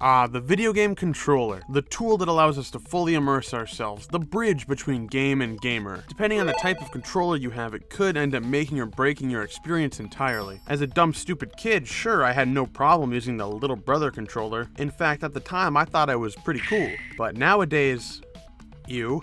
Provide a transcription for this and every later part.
The video game controller, the tool that allows us to fully immerse ourselves, the bridge between game and gamer. Depending on the type of controller you have, it could end up making or breaking your experience entirely. As a dumb, stupid kid, sure, I had no problem using the little brother controller. In fact, at the time, I thought I was pretty cool. But nowadays, ew.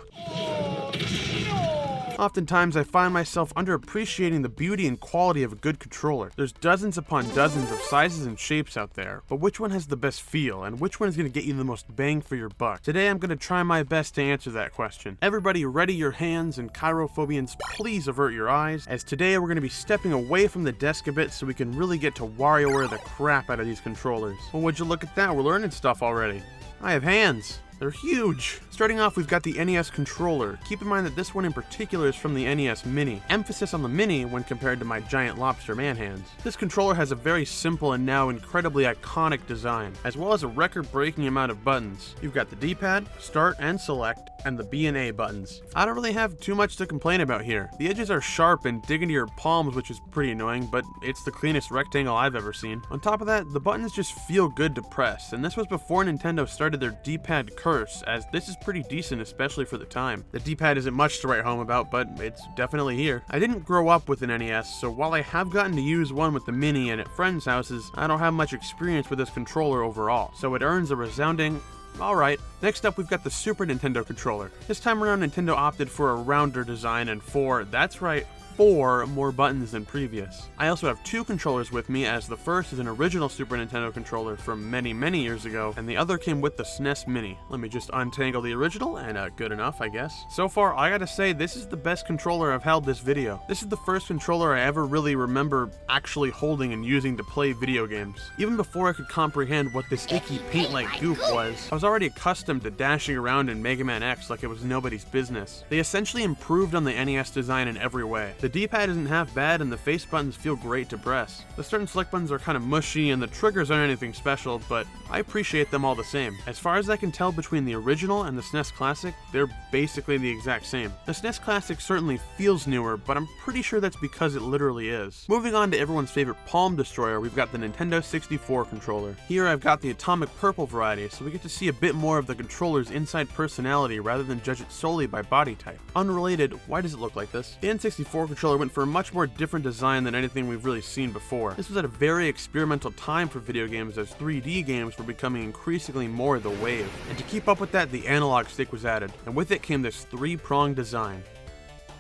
Oftentimes, I find myself underappreciating the beauty and quality of a good controller. There's dozens upon dozens of sizes and shapes out there, but which one has the best feel, and which one is going to get you the most bang for your buck? Today, I'm going to try my best to answer that question. Everybody ready your hands, and Chirophobians, please avert your eyes, as today we're going to be stepping away from the desk a bit so we can really get to WarioWare the crap out of these controllers. Well, would you look at that, we're learning stuff already. I have hands. They're huge! Starting off, we've got the NES Controller. Keep in mind that this one in particular is from the NES Mini. Emphasis on the Mini when compared to my giant lobster man hands. This controller has a very simple and now incredibly iconic design, as well as a record-breaking amount of buttons. You've got the D-pad, start and select, and the B and A buttons. I don't really have too much to complain about here. The edges are sharp and dig into your palms, which is pretty annoying, but it's the cleanest rectangle I've ever seen. On top of that, the buttons just feel good to press, and this was before Nintendo started their D-pad curse, as this is pretty decent, especially for the time. The D-pad isn't much to write home about, but it's definitely here. I didn't grow up with an NES, so while I have gotten to use one with the Mini and at friends' houses, I don't have much experience with this controller overall, so it earns a resounding alright. Next up, we've got the Super Nintendo controller. This time around, Nintendo opted for a rounder design and that's right, 4 more buttons than previous. I also have 2 controllers with me, as the first is an original Super Nintendo controller from many years ago, and the other came with the SNES Mini. Let me just untangle the original, and good enough, I guess. So far, I gotta say, this is the best controller I've held this video. This is the first controller I ever really remember actually holding and using to play video games. Even before I could comprehend what this icky paint-like goop was, I was already accustomed to dashing around in Mega Man X like it was nobody's business. They essentially improved on the NES design in every way. The D-pad isn't half bad, and the face buttons feel great to press. The start and select buttons are kind of mushy, and the triggers aren't anything special, but I appreciate them all the same. As far as I can tell between the original and the SNES Classic, they're basically the exact same. The SNES Classic certainly feels newer, but I'm pretty sure that's because it literally is. Moving on to everyone's favorite palm destroyer, we've got the Nintendo 64 Controller. Here I've got the atomic purple variety, so we get to see a bit more of the controller's inside personality rather than judge it solely by body type. Unrelated, why does it look like this? The N64 controller went for a much more different design than anything we've really seen before. This was at a very experimental time for video games, as 3D games were becoming increasingly more the wave. And to keep up with that, the analog stick was added, and with it came this 3-pronged design.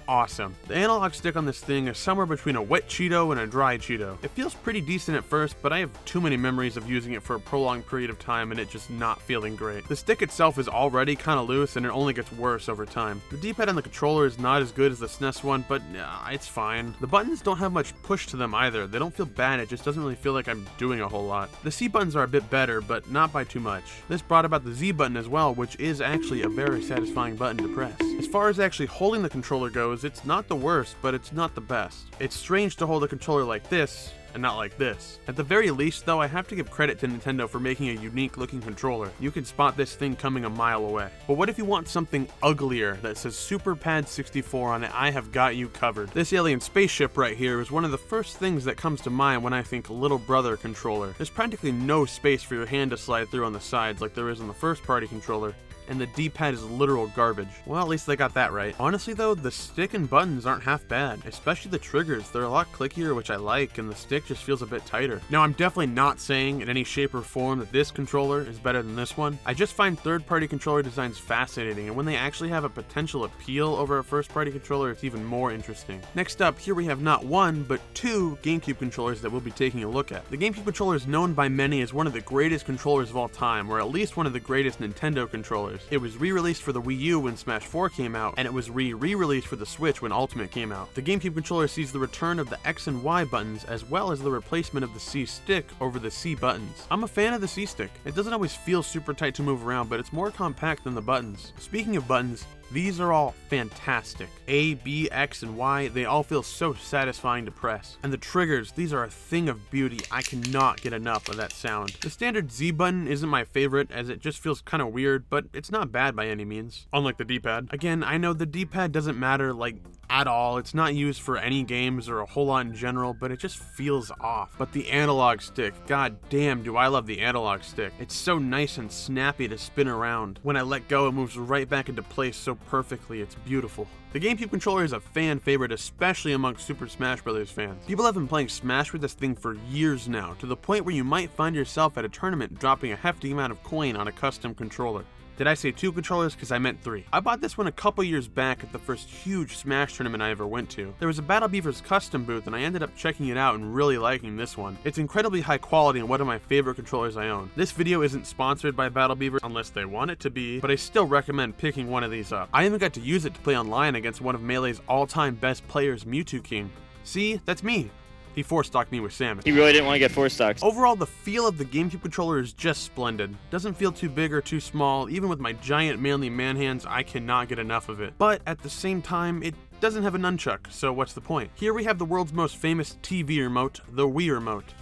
Awesome. The analog stick on this thing is somewhere between a wet Cheeto and a dry Cheeto. It feels pretty decent at first, but I have too many memories of using it for a prolonged period of time and it just not feeling great. The stick itself is already kinda loose and it only gets worse over time. The D-pad on the controller is not as good as the SNES one, but it's fine. The buttons don't have much push to them either. They don't feel bad, it just doesn't really feel like I'm doing a whole lot. The C buttons are a bit better, but not by too much. This brought about the Z button as well, which is actually a very satisfying button to press. As far as actually holding the controller goes, it's not the worst, but it's not the best. It's strange to hold a controller like this, and not like this. At the very least, though, I have to give credit to Nintendo for making a unique looking controller. You can spot this thing coming a mile away. But what if you want something uglier that says Super Pad 64 on it? I have got you covered. This alien spaceship right here is one of the first things that comes to mind when I think little brother controller. There's practically no space for your hand to slide through on the sides like there is on the first party controller, and the D-pad is literal garbage. Well, at least they got that right. Honestly though, the stick and buttons aren't half bad, especially the triggers. They're a lot clickier, which I like, and the stick just feels a bit tighter. Now, I'm definitely not saying in any shape or form that this controller is better than this one. I just find third-party controller designs fascinating, and when they actually have a potential appeal over a first-party controller, it's even more interesting. Next up, here we have not one, but 2 Gamecube controllers that we'll be taking a look at. The Gamecube controller is known by many as one of the greatest controllers of all time, or at least one of the greatest Nintendo controllers. It was re-released for the Wii U when Smash 4 came out, and it was re-released for the Switch when Ultimate came out. The Gamecube controller sees the return of the X and Y buttons, as well as the replacement of the C stick over the C buttons. I'm a fan of the C stick. It doesn't always feel super tight to move around, but it's more compact than the buttons. Speaking of buttons, these are all fantastic. A, B, X, and Y, they all feel so satisfying to press. And the triggers, these are a thing of beauty. I cannot get enough of that sound. The standard Z button isn't my favorite, as it just feels kind of weird, but it's not bad by any means. Unlike the D-pad. Again, I know the D-pad doesn't matter like at all. It's not used for any games or a whole lot in general, but it just feels off. But the analog stick, god damn do I love the analog stick. It's so nice and snappy to spin around. When I let go, it moves right back into place so perfectly, it's beautiful. The GameCube controller is a fan favorite, especially amongst Super Smash Bros. Fans. People have been playing Smash with this thing for years now, to the point where you might find yourself at a tournament dropping a hefty amount of coin on a custom controller. Did I say 2 controllers? Because I meant 3. I bought this one a couple years back at the first huge Smash tournament I ever went to. There was a Battle Beavers custom booth and I ended up checking it out and really liking this one. It's incredibly high quality and one of my favorite controllers I own. This video isn't sponsored by Battle Beavers unless they want it to be, but I still recommend picking one of these up. I even got to use it to play online against one of Melee's all-time best players, Mewtwo King. See, that's me. He 4-stocked me with Samus. He really didn't want to get 4-stocks. Overall, the feel of the GameCube controller is just splendid. Doesn't feel too big or too small. Even with my giant manly man hands, I cannot get enough of it. But at the same time, it doesn't have a nunchuck, so what's the point? Here we have the world's most famous TV remote, the Wii Remote.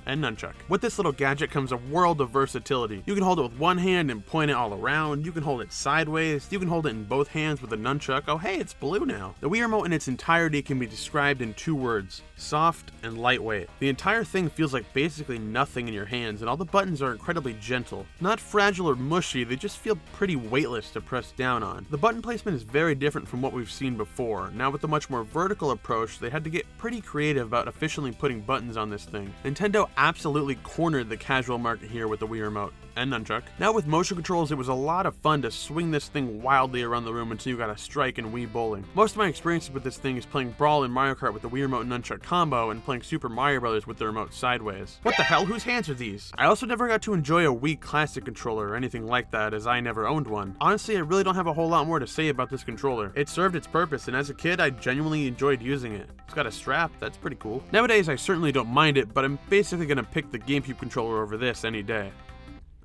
And nunchuck. With this little gadget comes a world of versatility. You can hold it with one hand and point it all around, you can hold it sideways, you can hold it in both hands with a nunchuck. Oh hey, it's blue now. The Wii Remote in its entirety can be described in 2 words, soft and lightweight. The entire thing feels like basically nothing in your hands, and all the buttons are incredibly gentle. Not fragile or mushy, they just feel pretty weightless to press down on. The button placement is very different from what we've seen before. Now with a much more vertical approach, they had to get pretty creative about efficiently putting buttons on this thing. Nintendo absolutely cornered the casual market here with the Wii Remote and nunchuck. Now with motion controls, it was a lot of fun to swing this thing wildly around the room until you got a strike in Wii Bowling. Most of my experiences with this thing is playing Brawl and Mario Kart with the Wii Remote and nunchuck combo and playing Super Mario Bros. With the remote sideways. What the hell? Whose hands are these? I also never got to enjoy a Wii Classic controller or anything like that, as I never owned one. Honestly, I really don't have a whole lot more to say about this controller. It served its purpose, and as a kid, I genuinely enjoyed using it. It's got a strap, that's pretty cool. Nowadays, I certainly don't mind it, but I'm basically gonna pick the GameCube controller over this any day.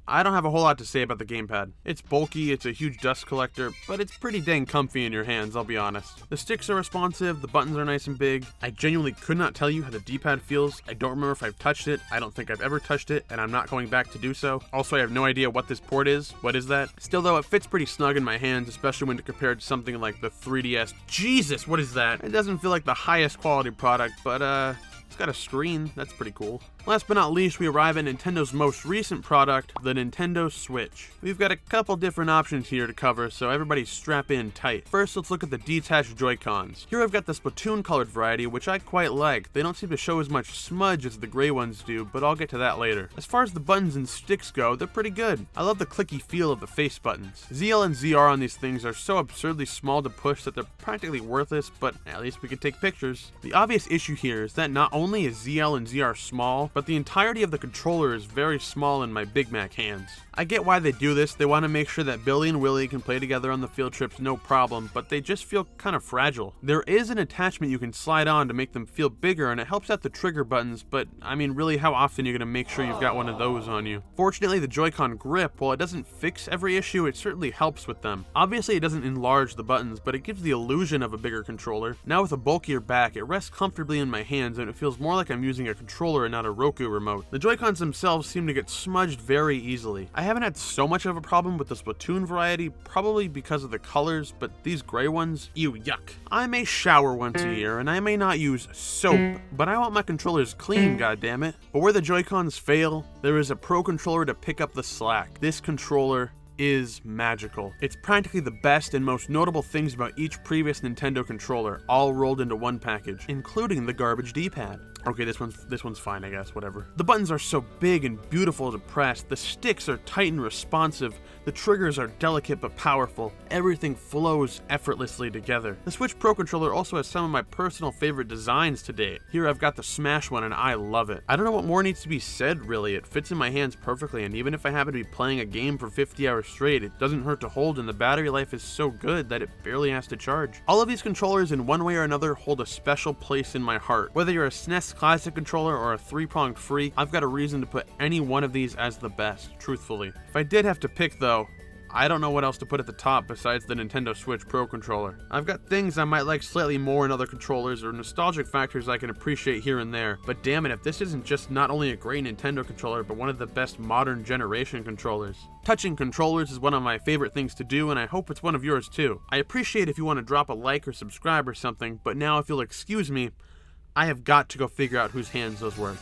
I don't have a whole lot to say about the gamepad. It's bulky, it's a huge dust collector, but it's pretty dang comfy in your hands, I'll be honest. The sticks are responsive, the buttons are nice and big. I genuinely could not tell you how the D-pad feels. I don't remember if I've touched it, I don't think I've ever touched it, and I'm not going back to do so. Also, I have no idea what this port is. What is that? Still though, it fits pretty snug in my hands, especially when compared to something like the 3DS. Jesus, what is that? It doesn't feel like the highest quality product, but it's got a screen, that's pretty cool. Last but not least, we arrive at Nintendo's most recent product, the Nintendo Switch. We've got a couple different options here to cover, so everybody strap in tight. First, let's look at the detached Joy-Cons. Here I've got the Splatoon colored variety, which I quite like. They don't seem to show as much smudge as the gray ones do, but I'll get to that later. As far as the buttons and sticks go, they're pretty good. I love the clicky feel of the face buttons. ZL and ZR on these things are so absurdly small to push that they're practically worthless, but at least we can take pictures. The obvious issue here is that not only is ZL and ZR small, but the entirety of the controller is very small in my Big Mac hands. I get why they do this. They want to make sure that Billy and Willie can play together on the field trips no problem, but they just feel kind of fragile. There is an attachment you can slide on to make them feel bigger, and it helps out the trigger buttons, but I mean really, how often are you going to make sure you've got one of those on you? Fortunately, the Joy-Con grip, while it doesn't fix every issue, it certainly helps with them. Obviously it doesn't enlarge the buttons, but it gives the illusion of a bigger controller. Now with a bulkier back, it rests comfortably in my hands and it feels more like I'm using a controller and not a Roku remote. The Joy-Cons themselves seem to get smudged very easily. I haven't had so much of a problem with the Splatoon variety, probably because of the colors, but these gray ones, ew, yuck. I may shower once a year and I may not use soap, but I want my controllers clean, goddammit. But where the Joy-Cons fail, there is a Pro Controller to pick up the slack. This controller is magical. It's practically the best and most notable things about each previous Nintendo controller, all rolled into one package, including the garbage D-pad. Okay, this one's fine, I guess, whatever. The buttons are so big and beautiful to press, the sticks are tight and responsive, the triggers are delicate but powerful, everything flows effortlessly together. The Switch Pro Controller also has some of my personal favorite designs to date. Here I've got the Smash one and I love it. I don't know what more needs to be said really, it fits in my hands perfectly, and even if I happen to be playing a game for 50 hours straight, it doesn't hurt to hold, and the battery life is so good that it barely has to charge. All of these controllers in one way or another hold a special place in my heart. Whether you're a SNES Classic controller or a 3-pronged freak, I've got a reason to put any one of these as the best, truthfully. If I did have to pick though, I don't know what else to put at the top besides the Nintendo Switch Pro Controller. I've got things I might like slightly more in other controllers, or nostalgic factors I can appreciate here and there, but damn it if this isn't just not only a great Nintendo controller, but one of the best modern generation controllers. Touching controllers is one of my favorite things to do, and I hope it's one of yours too. I appreciate if you want to drop a like or subscribe or something, but now if you'll excuse me, I have got to go figure out whose hands those were.